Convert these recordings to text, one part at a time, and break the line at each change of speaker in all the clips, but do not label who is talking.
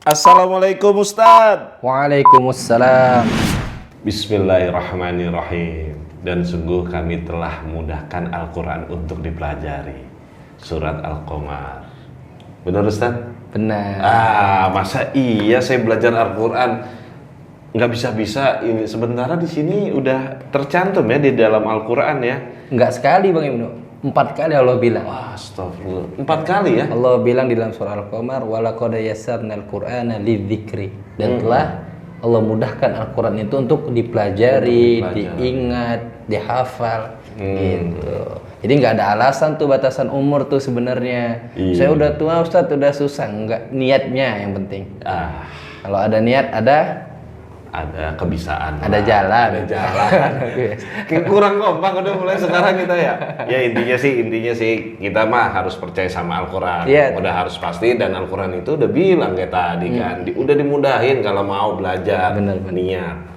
Assalamualaikum Ustadz.
Waalaikumsalam.
Bismillahirrahmanirrahim. Dan sungguh kami telah mudahkan Al-Quran untuk dipelajari. Surat Al-Qamar. Benar Ustadz?
Benar.
Masa iya saya belajar Al-Quran nggak bisa-bisa ini. Sementara di sini udah tercantum ya di dalam Al-Quran ya.
Enggak sekali Bang Ibnu. 4 kali Allah bilang.
Astagfirullah. 4 kali ya?
Allah bilang di dalam surah Al-Qamar, "Walaqad yassarnal Qur'ana lidzikri." Dan telah Allah mudahkan Al-Qur'an itu untuk dipelajari, diingat, dihafal gitu. Jadi nggak ada alasan tuh batasan umur tuh sebenarnya.
Iya.
Saya udah tua Ustadz, udah susah. Enggak, niatnya yang penting. Kalau ada niat, ada
kebisaan,
ada jalan.
Kayak kurang kompak udah mulai sekarang kita ya. Ya intinya sih kita mah harus percaya sama Al-Quran.
Yeah.
Udah harus pasti, dan Al-Quran itu udah bilang kayak tadi kan, udah dimudahin kalau mau belajar.
Bener.
Niat.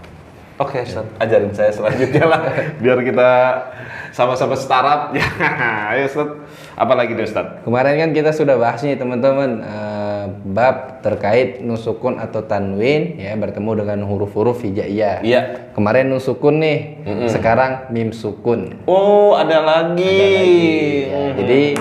Oke, Ustaz, ajarin saya selanjutnya lah biar kita sama-sama startup. Ya, ayo Ustaz. Apalagi nih Ustaz?
Kemarin kan kita sudah bahas nih teman-teman bab terkait nusukun atau tanwin ya, bertemu dengan huruf-huruf hijaiyah.
Iya.
Kemarin nusukun nih, sekarang mim sukun.
Oh, ada lagi.
Ya. Jadi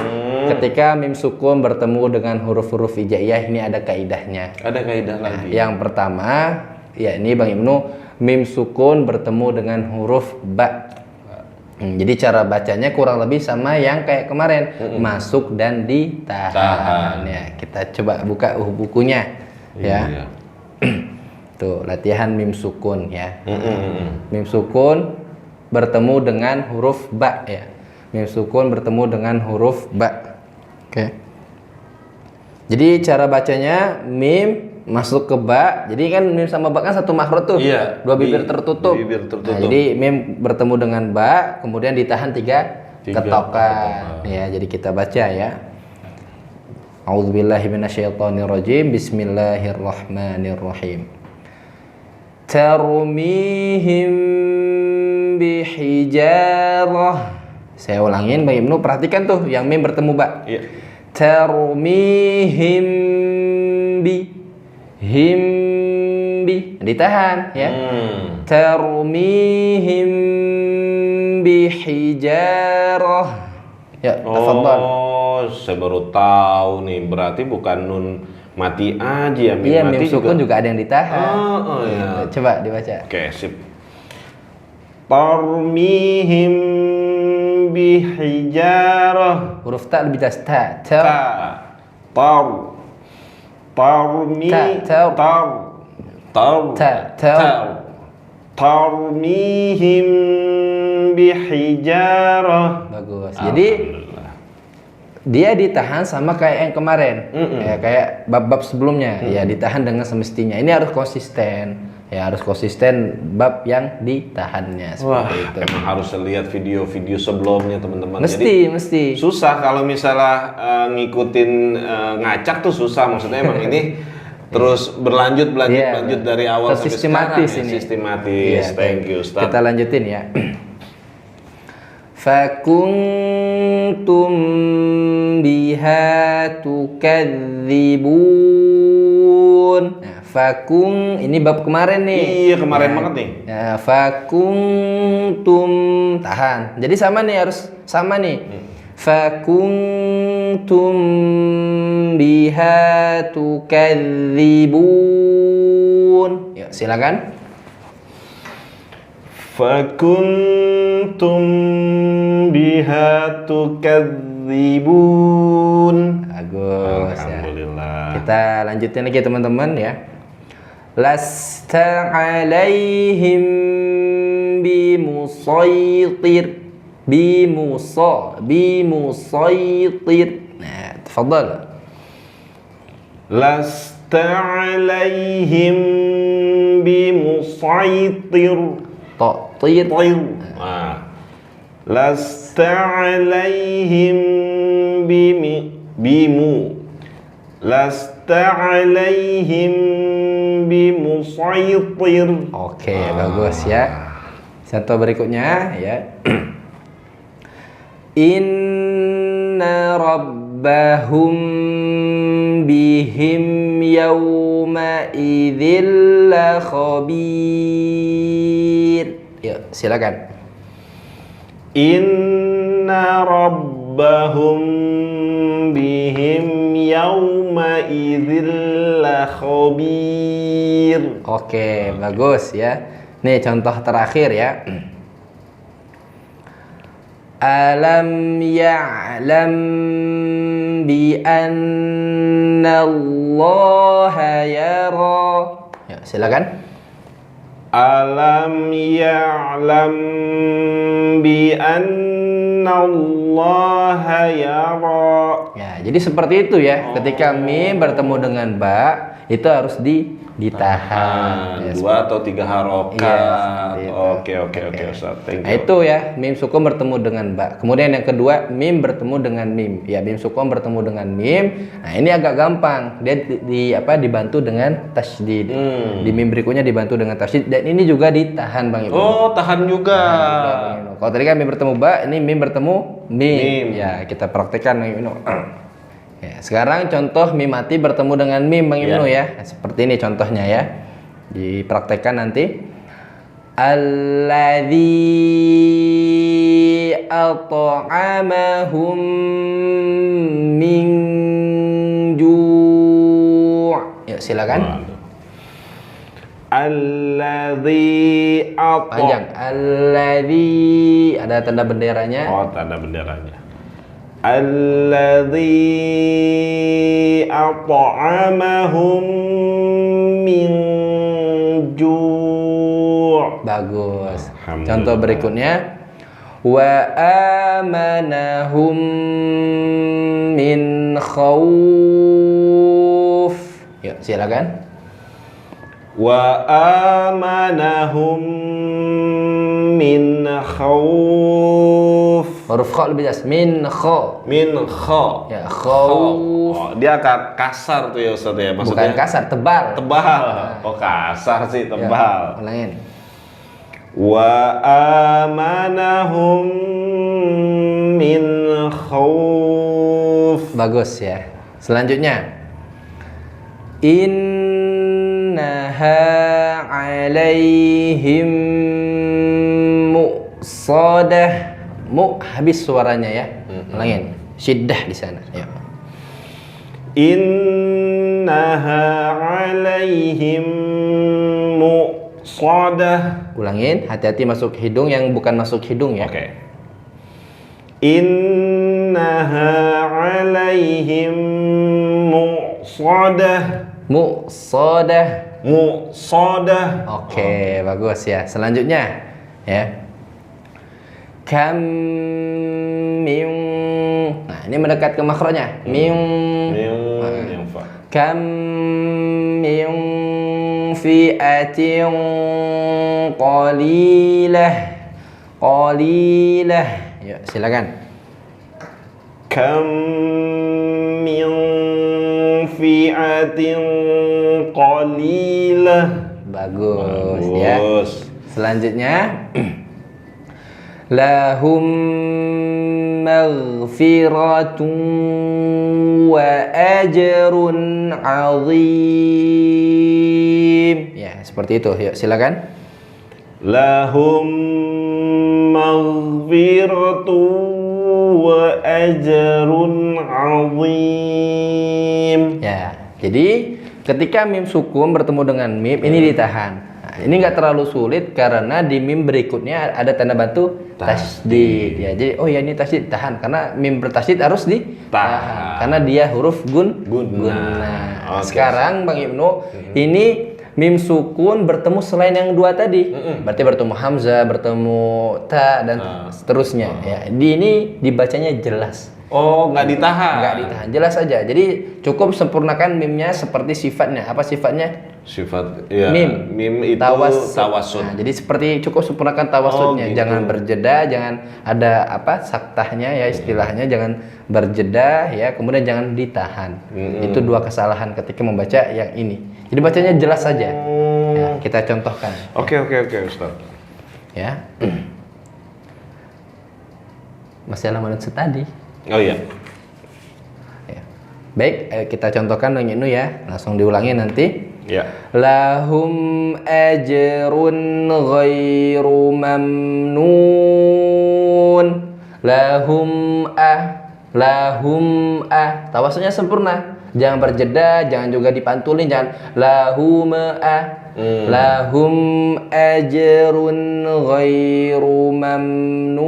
ketika mim sukun bertemu dengan huruf-huruf hijaiyah ini ada kaidahnya.
Ada kaidah lagi.
Yang pertama, ya ini Bang Ibnu, mim sukun bertemu dengan huruf ba. Jadi cara bacanya kurang lebih sama yang kayak kemarin, masuk dan ditahan. Ya, kita coba buka bukunya ya.
Iya.
Tuh, latihan mim sukun ya. Mim sukun bertemu dengan huruf ba ya. Mim sukun bertemu dengan huruf ba. Oke. Jadi cara bacanya mim masuk ke ba. Jadi kan mim sama ba kan satu makhraj tuh.
Iya,
Dua bibir tertutup. Nah, jadi mim bertemu dengan ba, kemudian ditahan tiga ketokan. Ya, jadi kita baca ya. A'udzubillahi minasyaitonirrajim. Bismillahirrahmanirrahim. Tarmihim bihijarah. Saya ulangin Bang Ibnu, perhatikan tuh yang mim bertemu ba.
Iya.
Tarmihim himbi, ditahan ya. Tarmihim bihijarah. Ya, tafadhal.
Oh, saya baru tahu nih. Berarti bukan nun mati aja ya, mim
Iya,
mati
mim sukun juga ada yang ditahan.
iya.
Coba dibaca.
Oke, sip. Tarmihim bihijarah.
Huruf ta lebih jelas ta.
Tarmihim bihijarah.
Bagus. Jadi dia ditahan sama kayak yang kemarin, ya, kayak bab-bab sebelumnya, ya ditahan dengan semestinya. Ini harus konsisten, ya harus konsisten bab yang ditahannya.
Wah,
Seperti itu.
emang harus lihat video-video sebelumnya teman-teman.
Mesti.
Susah kalau misalnya ngikutin ngacak tuh susah. Maksudnya emang ini terus berlanjut dari awal sampai sekarang. Sistematis.
Iya,
Thank you, Ustaz.
Kita lanjutin ya. Fakuntum biha tukadzibun. Nah, fakung ini bab kemarin nih.
Iya, kemarin banget nih.
Nah, fakuntum tahan. Jadi sama nih, harus sama nih. Fakuntum biha tukadzibun. Ya, silakan.
Fakuntum biha tukadzibun.
Bagus.
Alhamdulillah.
Kita lanjutin lagi teman-teman ya. Lasta alaihim bimusaitir. Bimusaitir. Nah, tafadhal.
Lasta alaihim bimusaitir.
Ta'tir.
Lasta alaihim Lasta alaihim bimusaitir.
Oke, bagus ya. Contoh berikutnya ya. Inna rabb rabbahum bihim yawma idzil khabir. Yuk, silakan.
Inna rabbahum bihim yawma idzil khabir.
Oke, bagus ya. Nih contoh terakhir ya. Alam ya'lam bi anna Allah yara. Ya, silakan.
Alam ya'lam bi anna Allah yara.
Ya, jadi seperti itu ya. Ketika mim bertemu dengan ba, itu harus ditahan. Ya,
2 atau 3 harokat.
Iya,
Oke, Ustaz. Thank
Nah,
you.
itu ya, mim sukun bertemu dengan ba. Kemudian yang kedua, mim bertemu dengan mim. Ya, mim sukun bertemu dengan mim. Nah, ini agak gampang. Dia dibantu dengan tasydid. Di mim berikutnya dibantu dengan tasydid dan ini juga ditahan, Bang Ibnu.
Oh, tahan juga.
Kalau tadi kan mim bertemu ba, ini mim bertemu mim. Ya, kita praktekkan, Bang Ibnu. Ya, sekarang contoh mim mati bertemu dengan mim, Bang Ibnu ya. Nah, seperti ini contohnya ya. Dipraktekkan nanti. Alladzi at'amahum min ju'. Ya, silakan.
Alladzi
Panjang. Alladzi, ada tanda benderanya.
Oh, tanda benderanya. Alladzi at'amahum min ju'.
Bagus.
Alhamdulillah.
Contoh berikutnya, wa amanahum min khauf. Yuk, silakan.
Wa amanahum min khauf.
Huruf kha lebih jelas. Min kha.
Min kha.
Ya, khauf.
Oh, dia akan kasar tuh ya Ustaz ya.
Bukan
Maksudnya
kasar, tebal.
tebal. Oh, kasar sih, tebal.
Ya, ulangin.
Wa amanahum min khauf.
Bagus ya. Selanjutnya, innaha alaihim muqsadah. Mu habis suaranya ya. Ulangin. Syiddah di sana. Ya.
Innaha alaihim muqsadah.
Ulangin, hati-hati masuk hidung yang bukan masuk hidung ya.
Oke. Innaha alaihim muqsadah.
Muqsadah.
Muqsadah.
Oke, bagus ya. Selanjutnya ya. Kam min. Nah, ini mendekat ke makronya. Min.
Yang fa.
Kam min fi'atin qalilah. Qalilah. Ya, silakan.
Kam min fi'atin qalilah.
Bagus ya.
Bagus.
Selanjutnya lahum maghfiratun wa ajrun azim. Ya, seperti itu. Yuk, silakan.
Lahum maghfiratun wa ajrun azim.
Ya, jadi ketika mim sukun bertemu dengan mim ini ditahan. Nah, ini nggak terlalu sulit karena di mim berikutnya ada tanda bantu tasydid. Ya, jadi oh ya ini tasydid tahan karena mim bertasydid harus ditahan karena dia huruf gunna.
Oke.
Sekarang Bang Ibnu, ini mim sukun bertemu selain yang dua tadi. Berarti bertemu hamzah, bertemu ta dan seterusnya. Ya, ini dibacanya jelas.
Oh, nggak ditahan.
Nggak ditahan, jelas saja. Jadi cukup sempurnakan mimnya seperti sifatnya. Apa sifatnya?
Sifat ya,
Mim.
mim itu
Tawassut.
tawassut.
Nah, jadi seperti cukup sempurnakan tawassutnya.
gitu.
Jangan berjeda, jangan ada saktahnya ya istilahnya, jangan berjeda ya, kemudian jangan ditahan. Itu dua kesalahan ketika membaca yang ini. Jadi bacanya jelas saja. Ya, kita contohkan.
Oke, Ustaz.
Ya. Masih halaman tadi.
Oh iya.
Baik, kita contohkan dengan itu ya. Langsung diulangi nanti.
Ya.
Lahum ajrun ghairu mamnun. Lahum tawasudnya sempurna. Jangan berjeda, jangan juga dipantulin, jangan lahum ajrun ghairu mamnun.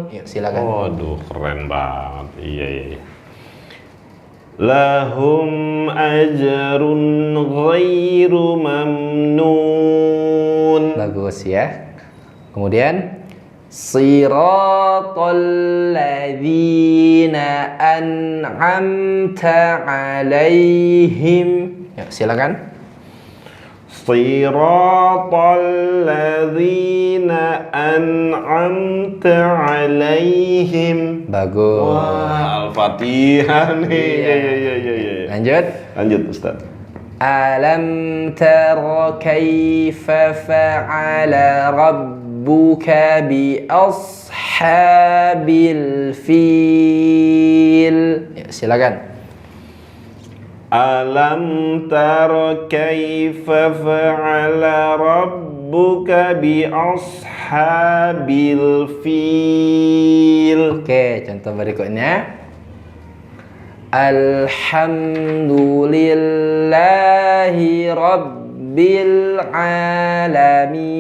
Yuk silakan.
Waduh, keren banget. Iya. Lahum ajrun ghairu mamnun.
Bagus ya. Kemudian siratal ladzina an'amta 'alaihim. Yuk silakan.
Siratal ladzina an'amta 'alaihim.
Bagus.
Wah, Al-Fatihah nih. Iya. Lanjut Ustaz.
Alam tara kaifa fa'ala rabbuka bi ashabil fil. Ya, silakan.
Alam tara kaifa fa'ala rabbuka bi ashabil fil.
Oke, contoh berikutnya. Alhamdulillahi rabbil alamin.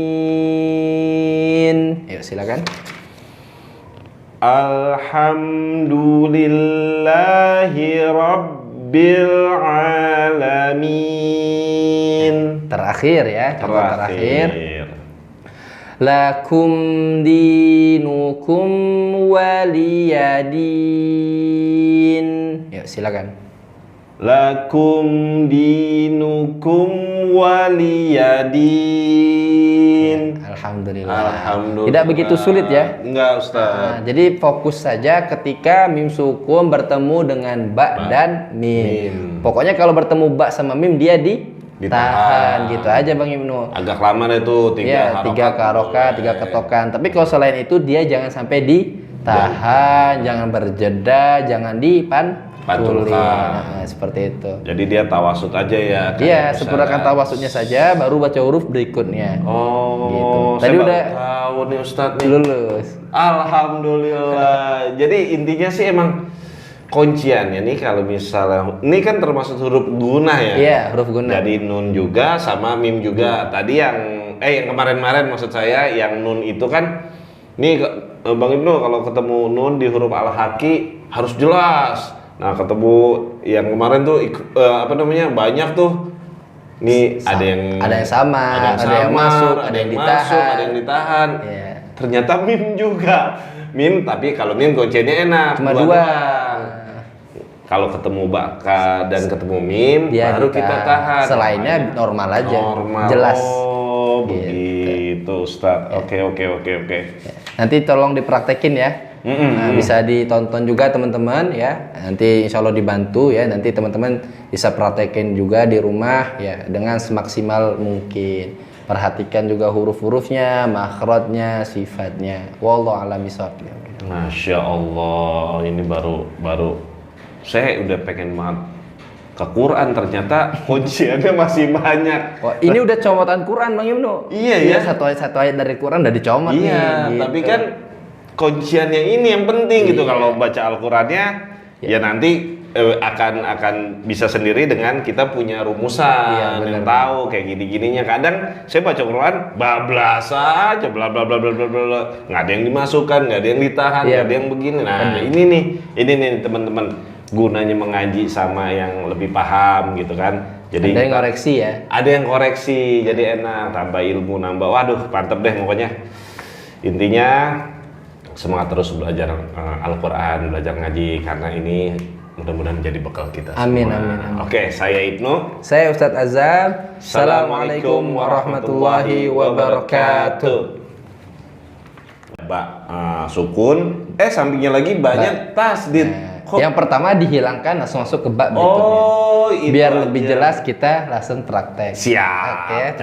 Yuk silakan.
Alhamdulillahi rabbil alamin.
Terakhir ya, contoh terakhir. Lakum dinukum waliyadin. Yuk silakan.
Lakum dinukum waliyadin.
Alhamdulillah. Tidak begitu sulit ya?
Enggak, Ustaz.
Jadi fokus saja ketika mim sukun bertemu dengan ba dan mim. Pokoknya kalau bertemu ba sama mim dia ditahan gitu aja Bang Ibnu.
Agak lama itu,
3 harokat, 3 ketokan. Tapi kalau selain itu dia jangan sampai ditahan, jangan berjeda, jangan dipantulin. Nah, seperti itu.
Jadi dia tawasud aja ya.
Iya, sempurnakan tawasudnya saja baru baca huruf berikutnya.
Oh,
gitu.
Tadi
udah
tahu nih Ustadz nih.
Lulus.
Alhamdulillah. Jadi intinya sih emang kunciannya nih kalau misalnya ini kan termasuk huruf gunah ya.
Iya, huruf gunah.
Jadi nun juga sama mim juga. Tadi yang kemarin-kemarin maksud saya yang nun itu kan nih Bang Ibnu kalau ketemu nun di huruf al-haqi harus jelas. Nah, ketemu yang kemarin tuh banyak tuh. Nih ada yang
sama, ada yang masuk, ada yang
ditahan.
Iya.
Ternyata mim juga. Mim, tapi kalau mim kuncinya enak.
Cuma dua.
Kalau ketemu baka dan ketemu mim,
dia
baru kita tahan.
Selainnya normal aja.
Normal.
Jelas.
Oh, begitu Ustaz. Oke.
Nanti tolong dipraktekin ya. Nah, bisa ditonton juga teman-teman ya. Nanti insya Allah dibantu ya. Nanti teman-teman bisa praktekin juga di rumah ya dengan semaksimal mungkin. Perhatikan juga huruf-hurufnya, makhrajnya, sifatnya. Wallahu a'lam bishawab.
Masya Allah, ini baru saya udah pengen banget ke Quran, ternyata kunciannya masih banyak.
Wah, ini udah comotan Quran Bang Ibnu.
Iya ya.
Satu ayat dari Quran udah dicomot nih.
Iya, gitu. Tapi kan kunciannya ini yang penting gitu. Kalau baca Al-Qur'annya ya nanti akan bisa sendiri dengan kita punya rumusan yang tahu kayak gini-gininya. Kadang saya baca Quran bablas aja bla bla bla bla bla bla. Nggak ada yang dimasukkan, nggak ada yang ditahan, nggak ada yang begini. Nah, ini nih teman-teman gunanya mengaji sama yang lebih paham gitu kan. Jadi
ada yang koreksi ya.
Ada yang koreksi, jadi enak, tambah ilmu, nambah. Waduh, mantep deh pokoknya. Intinya semangat terus belajar Al-Quran, belajar ngaji karena ini mudah-mudahan menjadi bekal kita.
Amin,
semua.
amin.
Oke, saya Ibnu.
Saya Ustadz Azam. Assalamualaikum warahmatullahi wabarakatuh.
Sukun. Sampingnya lagi banyak tasdid.
Yang pertama dihilangkan langsung masuk ke bak berikutnya.
Oh,
biar lebih jelas kita langsung praktek.
Siap.
Oke.